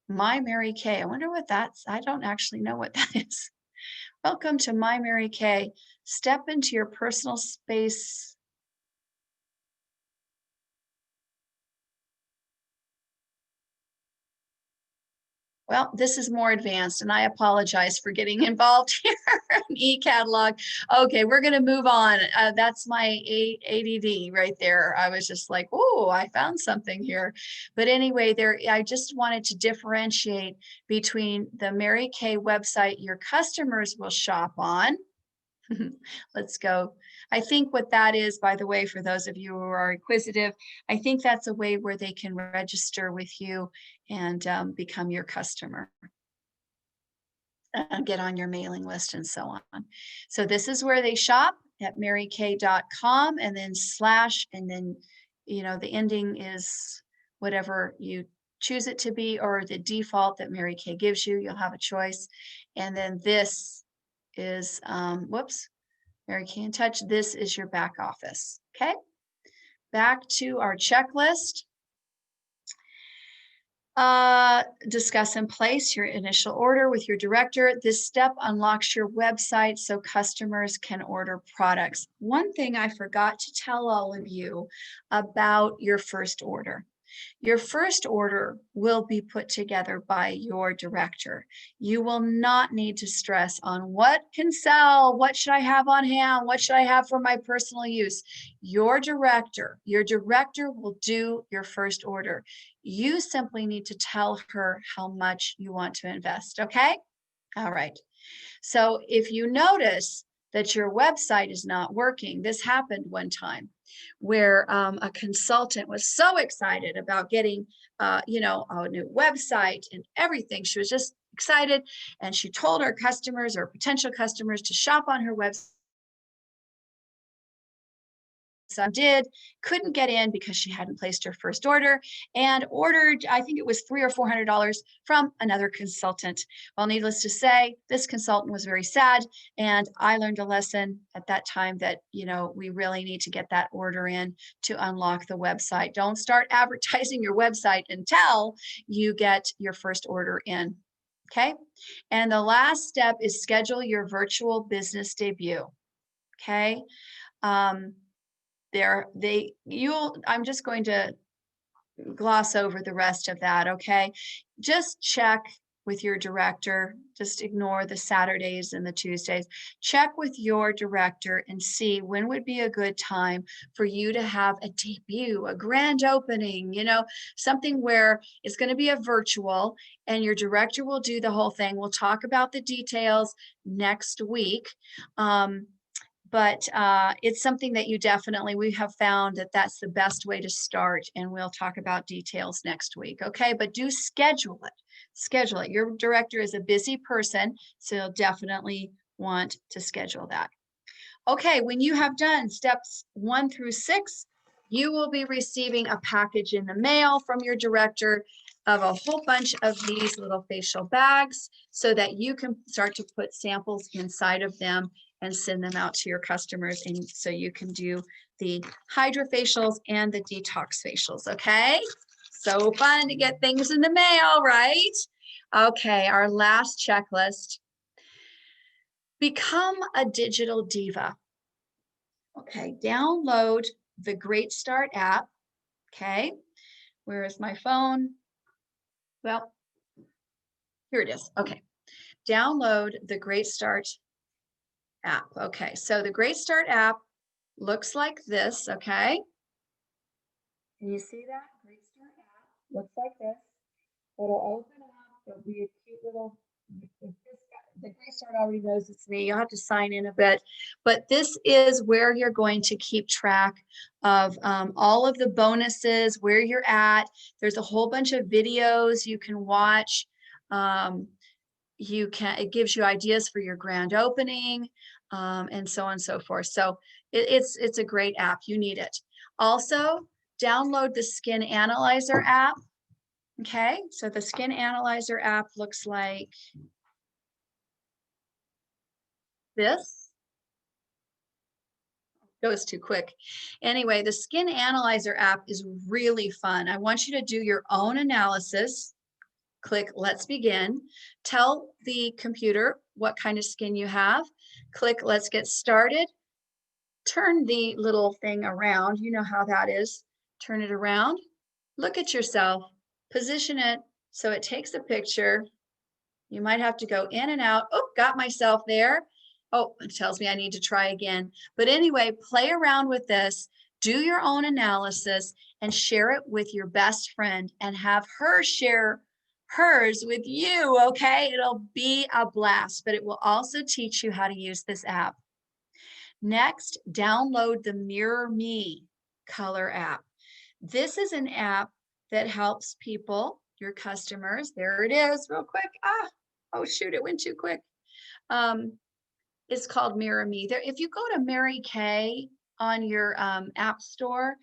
Mary Kay. I wonder what that's. I don't actually know what that is. Welcome to My Mary Kay. Step into your personal space. Well, this is more advanced, and I apologize for getting involved here in Ecatalog. Okay, we're going to move on. That's my ADD right there. I was just like, oh, I found something here. But anyway, I just wanted to differentiate between the Mary Kay website your customers will shop on. Let's go. I think what that is, by the way, for those of you who are inquisitive, I think that's a way where they can register with you and become your customer and get on your mailing list and so on. So this is where they shop at marykay.com and then / and then, the ending is whatever you choose it to be, or the default that Mary Kay gives you. You'll have a choice. And then this is, Marykayintouch, this is your back office, okay? Back to our checklist. Discuss and place your initial order with your director. This step unlocks your website so customers can order products. One thing I forgot to tell all of you about your first order. Your first order will be put together by your director. You will not need to stress on what can sell, what should I have on hand, what should I have for my personal use. Your director will do your first order. You simply need to tell her how much you want to invest, okay? All right. So if you notice that your website is not working, this happened one time where a consultant was so excited about getting, a new website and everything. She was just excited, and she told her customers or potential customers to shop on her website son did, couldn't get in because she hadn't placed her first order and ordered, I think it was $300 or $400 from another consultant. Well, needless to say, this consultant was very sad, and I learned a lesson at that time that, we really need to get that order in to unlock the website. Don't start advertising your website until you get your first order in. Okay. And the last step is schedule your virtual business debut. Okay. I'm just going to gloss over the rest of that. Okay. Just check with your director. Just ignore the Saturdays and the Tuesdays. Check with your director and see when would be a good time for you to have a debut, a grand opening, something where it's going to be a virtual and your director will do the whole thing. We'll talk about the details next week. But it's something that we have found that that's the best way to start, and we'll talk about details next week. Okay, but do schedule it. Schedule it. Your director is a busy person, so you'll definitely want to schedule that. Okay, when you have done steps 1 through 6, you will be receiving a package in the mail from your director of a whole bunch of these little facial bags so that you can start to put samples inside of them and send them out to your customers. And so you can do the hydrofacials and the detox facials, okay? So fun to get things in the mail, right? Okay, our last checklist. Become a digital diva. Okay, download the Great Start app. Okay, where is my phone? Well, here it is. Okay, download the Great Start app. Okay, so the Great Start app looks like this. Okay, can you see that? Great Start app looks like this. It'll open up. There'll be a cute little. The Great Start already knows it's me. You'll have to sign in a bit, but this is where you're going to keep track of all of the bonuses, where you're at. There's a whole bunch of videos you can watch. It gives you ideas for your grand opening, and so on and so forth. So it's a great app. You need it. Also, download the Skin Analyzer app. Okay, so the Skin Analyzer app looks like this. Goes too quick. Anyway, the Skin Analyzer app is really fun. I want you to do your own analysis. Click Let's Begin. Tell the computer what kind of skin you have. Click Let's Get Started. Turn the little thing around. You know how that is. Turn it around. Look at yourself. Position it so it takes a picture. You might have to go in and out. Oh, got myself there. Oh, it tells me I need to try again. But anyway, play around with this, do your own analysis, and share it with your best friend and have her share hers with you, okay? It'll be a blast, but it will also teach you how to use this app. Next, download the Mirror Me color app. This is an app that helps people, your customers. There it is, real quick. Oh shoot, it went too quick. It's called Mirror Me. There, if you go to Mary Kay on your app store,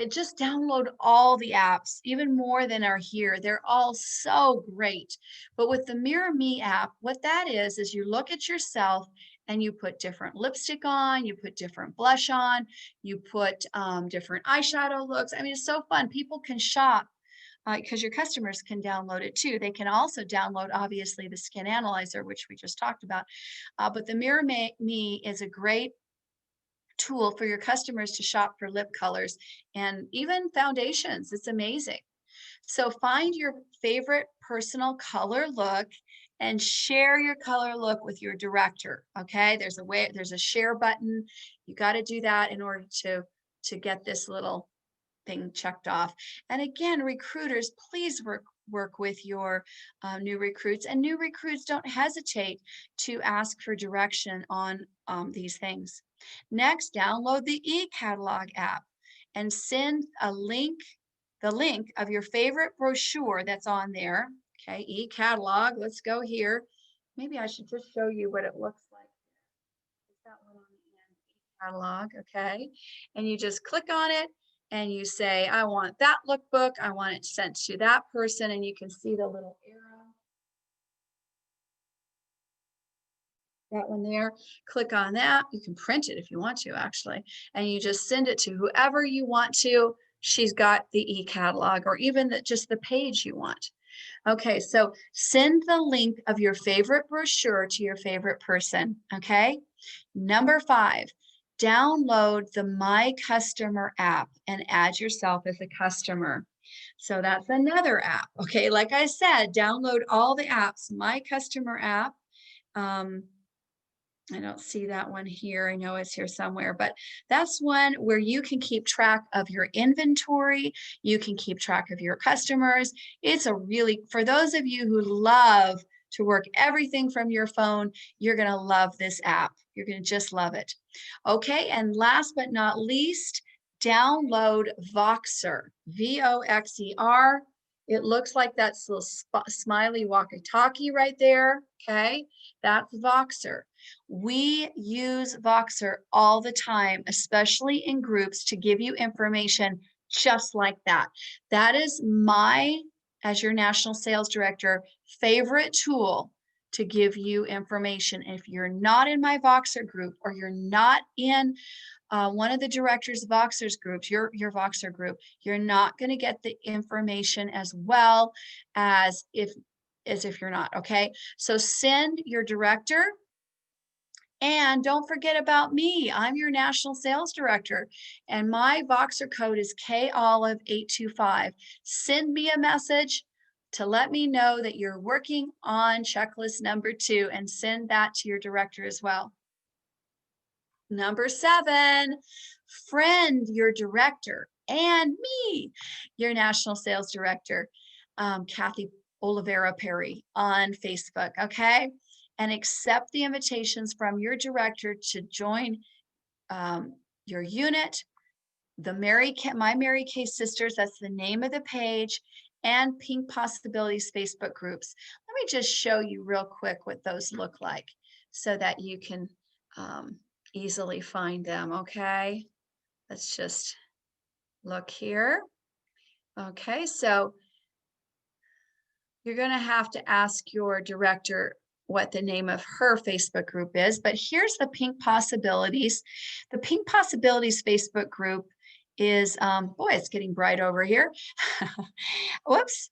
just download all the apps, even more than are here. They're all so great. But with the Mirror Me app, what that is you look at yourself and you put different lipstick on, you put different blush on, you put different eyeshadow looks. I mean, it's so fun. People can shop because your customers can download it too. They can also download, obviously, the Skin Analyzer, which we just talked about. But the Mirror Me is a great tool for your customers to shop for lip colors and even foundations. It's amazing. So find your favorite personal color look and share your color look with your director. Okay, there's a share button. You got to do that in order to get this little thing checked off. And again, recruiters, please work with your new recruits, and new recruits, don't hesitate to ask for direction on these things. Next, download the Ecatalog app and send the link of your favorite brochure that's on there. Okay, Ecatalog, let's go here. Maybe I should just show you what it looks like. Is that one on the end? Ecatalog, okay? And you just click on it and you say, I want that lookbook. I want it sent to that person. And you can see the little arrow. That one there, click on that. You can print it if you want to, actually, and you just send it to whoever you want to. She's got the e-catalog or even just the page you want. Okay, so send the link of your favorite brochure to your favorite person, okay? Number 5, download the My Customer app and add yourself as a customer. So that's another app, okay? Like I said, download all the apps. My Customer app, I don't see that one here. I know it's here somewhere, but that's one where you can keep track of your inventory. You can keep track of your customers. It's a really, for those of you who love to work everything from your phone, you're going to love this app. You're going to just love it. Okay. And last but not least, download Voxer, Voxer. It looks like that's little smiley walkie-talkie right there. Okay. That's Voxer. We use Voxer all the time, especially in groups, to give you information just like that. That is my, as your national sales director, favorite tool to give you information. If you're not in my Voxer group or you're not in one of the directors' Voxer's groups, your Voxer group, you're not going to get the information as well as if you're not, okay? So send your director. And don't forget about me. I'm your national sales director, and my Voxer code is KOlive825. Send me a message to let me know that you're working on checklist number 2 and send that to your director as well. Number 7, friend your director and me, your national sales director, Kathy Olivera Perry on Facebook, okay? And accept the invitations from your director to join your unit, the My Mary Kay Sisters, that's the name of the page, and Pink Possibilities Facebook groups. Let me just show you real quick what those look like so that you can easily find them, okay? Let's just look here. Okay, so you're going to have to ask your director what the name of her Facebook group is, but here's the Pink Possibilities. The Pink Possibilities Facebook group is, boy, it's getting bright over here. Whoops.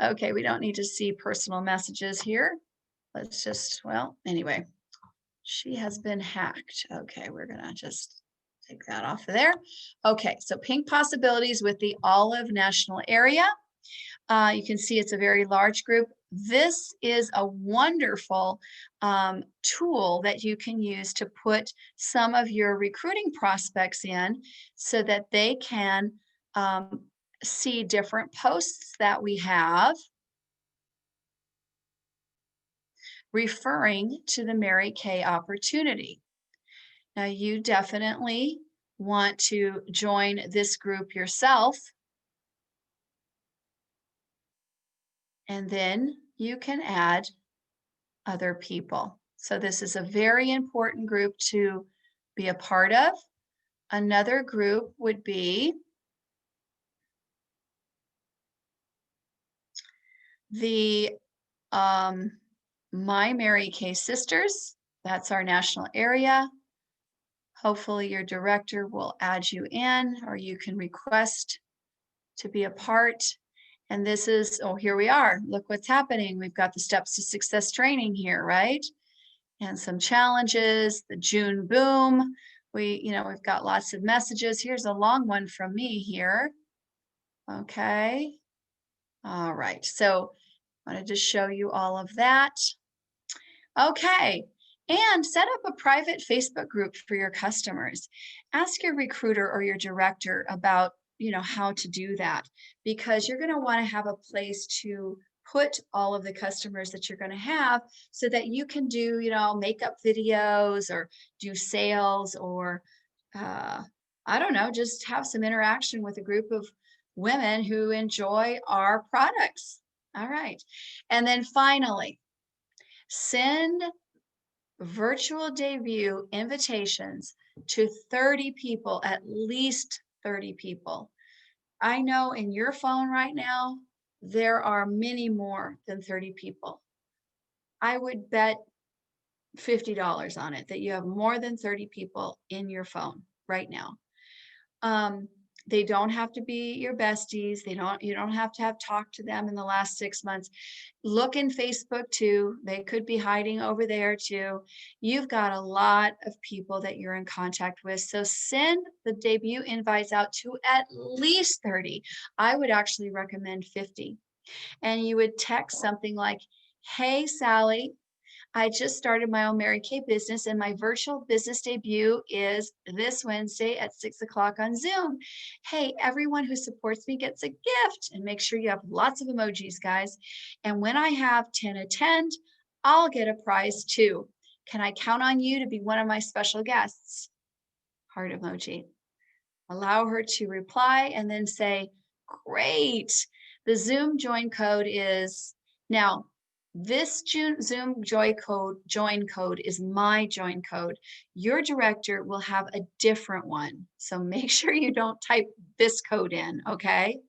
Okay, we don't need to see personal messages here. Let's just, well, anyway, she has been hacked. Okay, we're going to just take that off of there. Okay, so Pink Possibilities with the Olive National Area. You can see it's a very large group. This is a wonderful tool that you can use to put some of your recruiting prospects in so that they can see different posts that we have referring to the Mary Kay opportunity. Now, you definitely want to join this group yourself. And then you can add other people. So this is a very important group to be a part of. Another group would be the My Mary Kay Sisters. That's our national area. Hopefully your director will add you in, or you can request to be a part. And this is, oh, here we are. Look what's happening. We've got the Steps to Success training here, right? And some challenges, the June boom. We've got lots of messages. Here's a long one from me here. Okay. All right. So I wanted to show you all of that. Okay. And set up a private Facebook group for your customers. Ask your recruiter or your director about, how to do that, because you're going to want to have a place to put all of the customers that you're going to have so that you can do, makeup videos or do sales or, I don't know, just have some interaction with a group of women who enjoy our products. All right. And then finally, send virtual debut invitations to 30 people, at least 30 people. I know in your phone right now, there are many more than 30 people. I would bet $50 on it that you have more than 30 people in your phone right now. They don't have to be your besties. You don't have to have talked to them in the last 6 months. Look in Facebook too. They could be hiding over there too. You've got a lot of people that you're in contact with. So send the debut invites out to at least 30. I would actually recommend 50. And you would text something like, "Hey, Sally, I just started my own Mary Kay business, and my virtual business debut is this Wednesday at 6 o'clock on Zoom. Hey, everyone who supports me gets a gift." And make sure you have lots of emojis, guys. "And when I have 10 attend, I'll get a prize too. Can I count on you to be one of my special guests?" Heart emoji. Allow her to reply and then say, "Great. The Zoom join code is..." Now, this Zoom join code is my join code. Your director will have a different one. So make sure you don't type this code in, okay?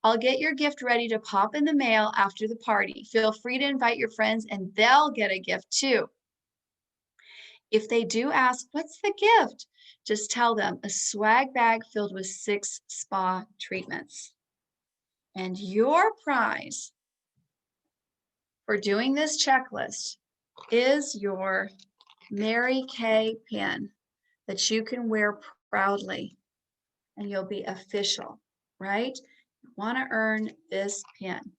"I'll get your gift ready to pop in the mail after the party. Feel free to invite your friends and they'll get a gift too. If they do ask, what's the gift? Just tell them a swag bag filled with 6 spa treatments. And your prize for doing this checklist is your Mary Kay pin that you can wear proudly and you'll be official, right? You want to earn this pin.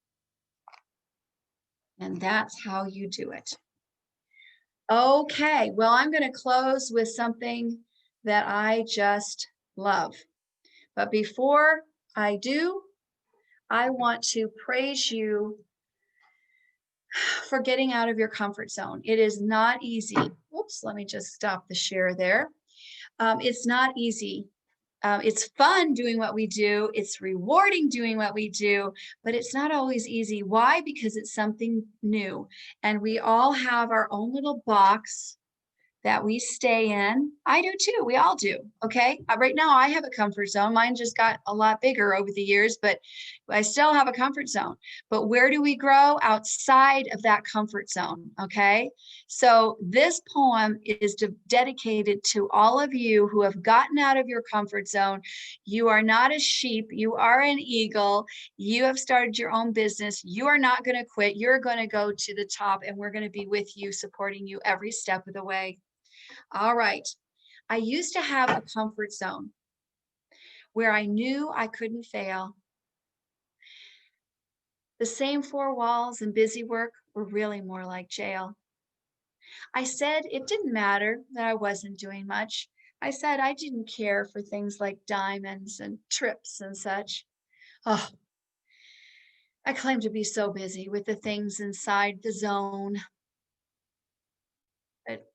And that's how you do it. Okay, well, I'm going to close with something that I just love. But before I do, I want to praise you for getting out of your comfort zone. It is not easy. Whoops, let me just stop the share there. It's not easy. It's fun doing what we do. It's rewarding doing what we do, but it's not always easy. Why? Because it's something new. And we all have our own little box that we stay in. I do too. We all do. Okay. Right now, I have a comfort zone. Mine just got a lot bigger over the years, but I still have a comfort zone. But where do we grow? Outside of that comfort zone. Okay. So this poem is dedicated to all of you who have gotten out of your comfort zone. You are not a sheep. You are an eagle. You have started your own business. You are not going to quit. You're going to go to the top, and we're going to be with you, supporting you every step of the way. All right. I used to have a comfort zone where I knew I couldn't fail. The same 4 walls and busy work were really more like jail. I said it didn't matter that I wasn't doing much. I said I didn't care for things like diamonds and trips and such. Oh, I claimed to be so busy with the things inside the zone. But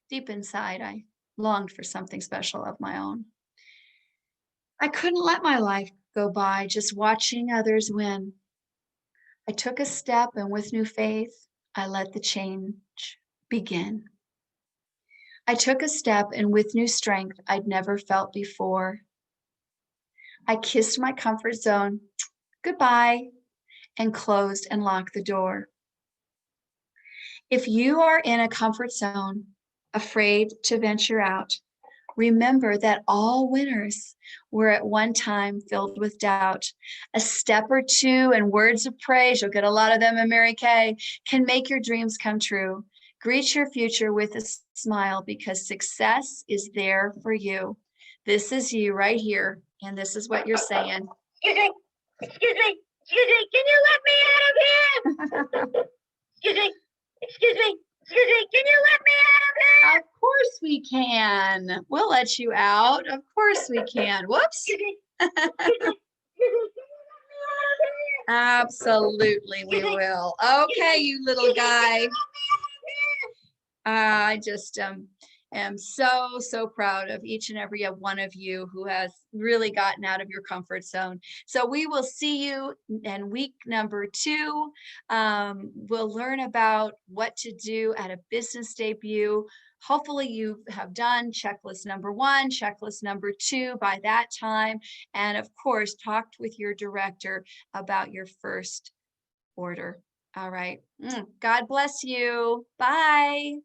deep inside, I longed for something special of my own. I couldn't let my life go by just watching others win. I took a step, and with new faith, I let the change begin. I took a step, and with new strength I'd never felt before. I kissed my comfort zone goodbye and closed and locked the door. If you are in a comfort zone, afraid to venture out, remember that all winners were at one time filled with doubt. A step or two and words of praise, you'll get a lot of them in Mary Kay, can make your dreams come true. Greet your future with a smile, because success is there for you. This is you right here, and this is what you're saying. Excuse me, can you let me out of here? Excuse me, can you let me out of here? Of course we can. We'll let you out. Of course we can. Whoops. Absolutely, we will. Okay, you little guy. I just am so, so proud of each and every one of you who has really gotten out of your comfort zone. So we will see you in week number 2. We'll learn about what to do at a business debut. Hopefully you have done checklist number 1, checklist number 2 by that time. And of course, talked with your director about your first order. All right. God bless you. Bye.